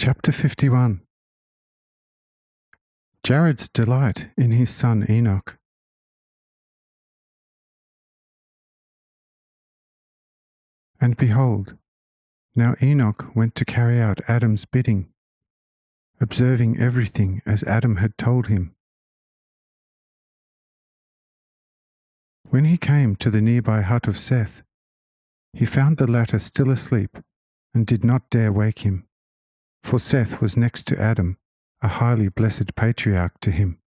Chapter 51. Jared's delight in his son Enoch. And behold, now Enoch went to carry out Adam's bidding, observing everything as Adam had told him. When he came to the nearby hut of Seth, he found the latter still asleep and did not dare wake him, for Seth was next to Adam, a highly blessed patriarch to him.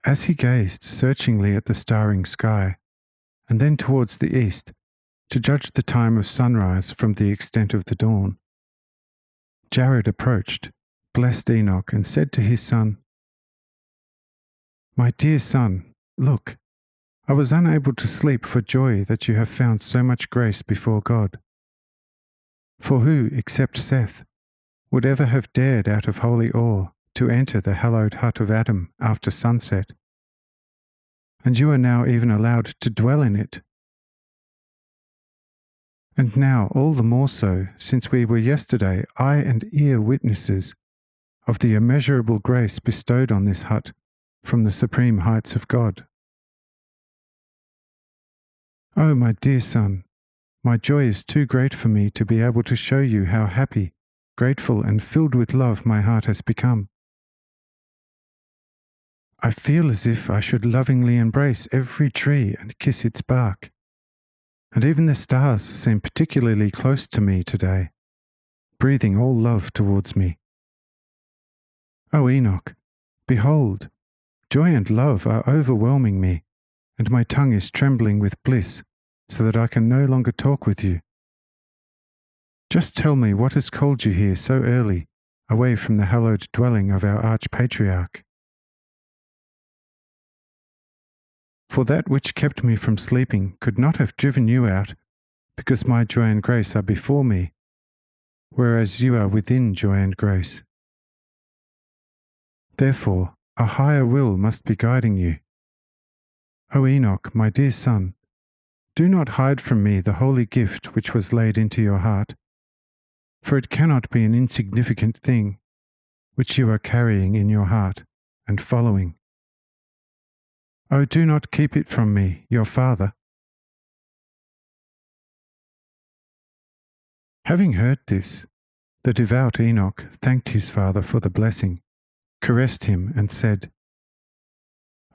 As he gazed searchingly at the starring sky, and then towards the east, to judge the time of sunrise from the extent of the dawn, Jared approached, blessed Enoch, and said to his son, "My dear son, look, I was unable to sleep for joy that you have found so much grace before God. For who, except Seth, would ever have dared out of holy awe to enter the hallowed hut of Adam after sunset? And you are now even allowed to dwell in it. And now all the more so, since we were yesterday eye and ear witnesses of the immeasurable grace bestowed on this hut from the supreme heights of God. Oh, my dear son, my joy is too great for me to be able to show you how happy, grateful, and filled with love my heart has become. I feel as if I should lovingly embrace every tree and kiss its bark, and even the stars seem particularly close to me today, breathing all love towards me. O Enoch, behold, joy and love are overwhelming me, and my tongue is trembling with bliss, so that I can no longer talk with you. Just tell me what has called you here so early, away from the hallowed dwelling of our arch-patriarch. For that which kept me from sleeping could not have driven you out, because my joy and grace are before me, whereas you are within joy and grace. Therefore, a higher will must be guiding you. O Enoch, my dear son, do not hide from me the holy gift which was laid into your heart, for it cannot be an insignificant thing which you are carrying in your heart and following. Oh, do not keep it from me, your father." Having heard this, the devout Enoch thanked his father for the blessing, caressed him, and said,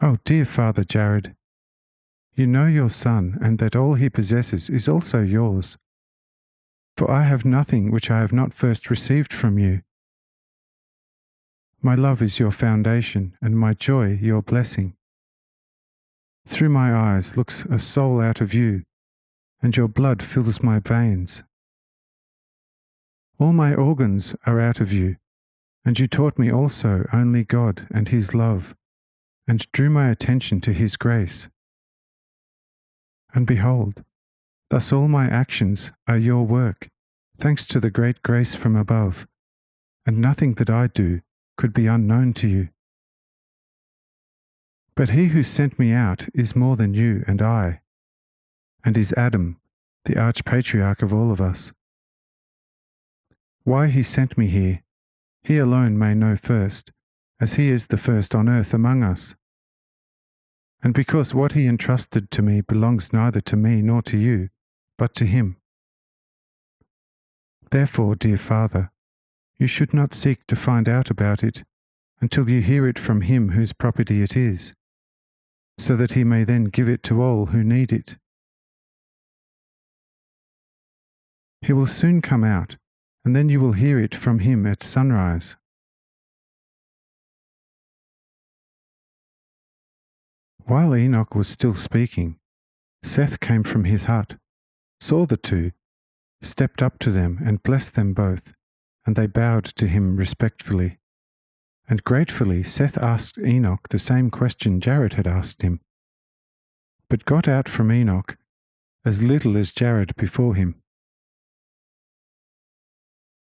"Oh, dear Father Jared, you know your son, and that all he possesses is also yours. For I have nothing which I have not first received from you. My love is your foundation, and my joy your blessing. Through my eyes looks a soul out of you, and your blood fills my veins. All my organs are out of you, and you taught me also only God and His love, and drew my attention to His grace. And behold, thus all my actions are your work, thanks to the great grace from above, and nothing that I do could be unknown to you. But He who sent me out is more than you and I, and is Adam, the arch-patriarch of all of us. Why He sent me here, He alone may know first, as He is the first on earth among us. And because what He entrusted to me belongs neither to me nor to you, but to Him. Therefore, dear Father, you should not seek to find out about it until you hear it from Him whose property it is, so that He may then give it to all who need it. He will soon come out, and then you will hear it from Him at sunrise. While Enoch was still speaking, Seth came from his hut, saw the two, stepped up to them and blessed them both, and they bowed to him respectfully. And gratefully Seth asked Enoch the same question Jared had asked him, but got out from Enoch as little as Jared before him.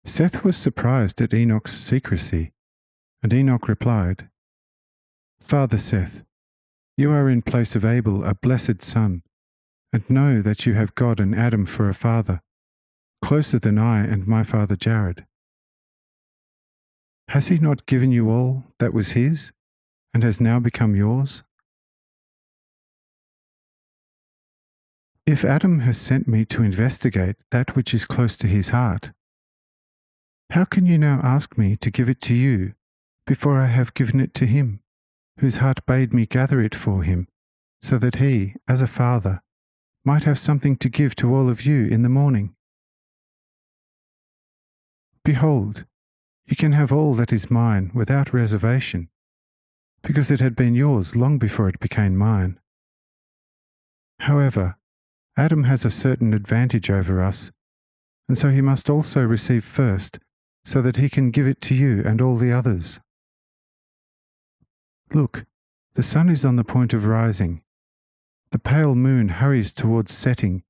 Seth was surprised at Enoch's secrecy, and Enoch replied, "Father Seth, you are in place of Abel, a blessed son, and know that you have God and Adam for a father, closer than I and my father Jared. Has he not given you all that was his, and has now become yours? If Adam has sent me to investigate that which is close to his heart, how can you now ask me to give it to you before I have given it to him, whose heart bade me gather it for him, so that he, as a father, might have something to give to all of you in the morning? Behold, you can have all that is mine without reservation, because it had been yours long before it became mine. However, Adam has a certain advantage over us, and so he must also receive first, so that he can give it to you and all the others. Look, the sun is on the point of rising. The pale moon hurries towards setting,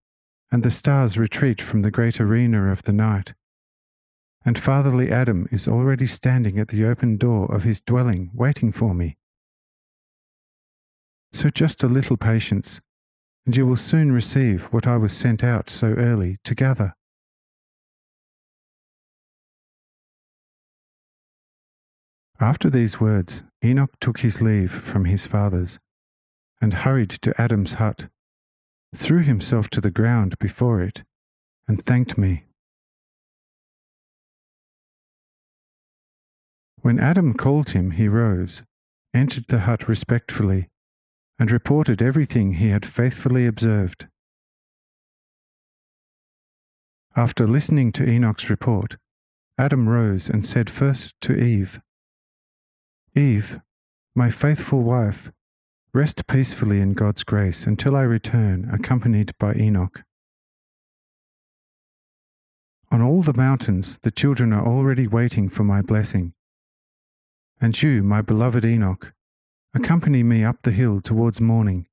and the stars retreat from the great arena of the night. And fatherly Adam is already standing at the open door of his dwelling, waiting for me. So just a little patience, and you will soon receive what I was sent out so early to gather. After these words, Enoch took his leave from his fathers, and hurried to Adam's hut, threw himself to the ground before it, and thanked me. When Adam called him, he rose, entered the hut respectfully, and reported everything he had faithfully observed. After listening to Enoch's report, Adam rose and said first to Eve, "Eve, my faithful wife, rest peacefully in God's grace until I return, accompanied by Enoch. On all the mountains the children are already waiting for my blessing. And you, my beloved Enoch, accompany me up the hill towards morning,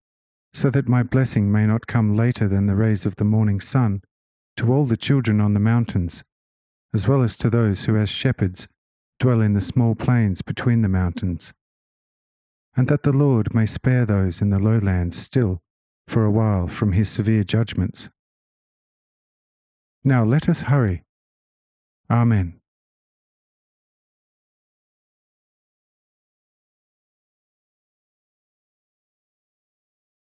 so that my blessing may not come later than the rays of the morning sun to all the children on the mountains, as well as to those who as shepherds dwell in the small plains between the mountains, and that the Lord may spare those in the lowlands still for a while from his severe judgments. Now let us hurry. Amen."